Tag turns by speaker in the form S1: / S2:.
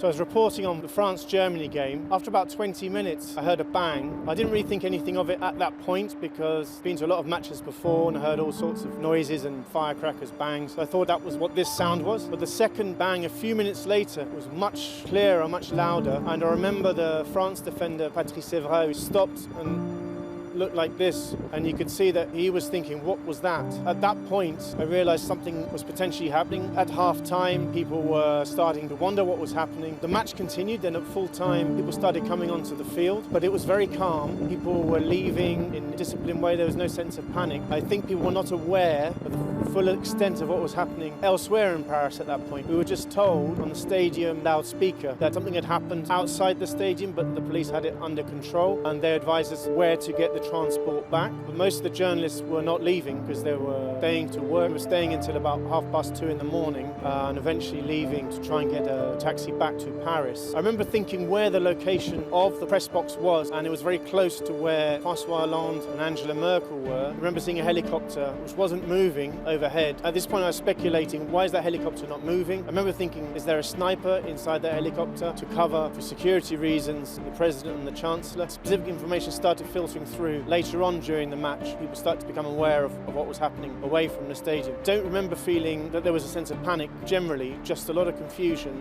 S1: So I was reporting on the France-Germany game. After about 20 minutes, I heard a bang. I didn't really think anything of it at that point because I've been to a lot of matches before and I heard all sorts of noises and firecrackers, bangs. So I thought that was what this sound was. But the second bang, a few minutes later, was much clearer, much louder. And I remember the France defender, Patrice Evra, who stopped and looked like this, and you could see that he was thinking, what was that? At that point, I realized something was potentially happening. At half-time, people were starting to wonder what was happening. The match continued, then at full-time, people started coming onto the field, but it was very calm. People were leaving in a disciplined way. There was no sense of panic. I think people were not aware of the full extent of what was happening elsewhere in Paris at that point. We were just told on the stadium loudspeaker that something had happened outside the stadium, but the police had it under control, and they advised us where to get the transport back. But most of the journalists were not leaving because they were staying to work. They were staying until about 2:30 in the morning and eventually leaving to try and get a taxi back to Paris. I remember thinking where the location of the press box was, and it was very close to where François Hollande and Angela Merkel were. I remember seeing a helicopter which wasn't moving overhead. At this point I was speculating, why is that helicopter not moving? I remember thinking, is there a sniper inside that helicopter to cover, for security reasons, the President and the Chancellor? Specific information started filtering through. Later on during the match, people started to become aware of what was happening away from the stadium. Don't remember feeling that there was a sense of panic generally, just a lot of confusion.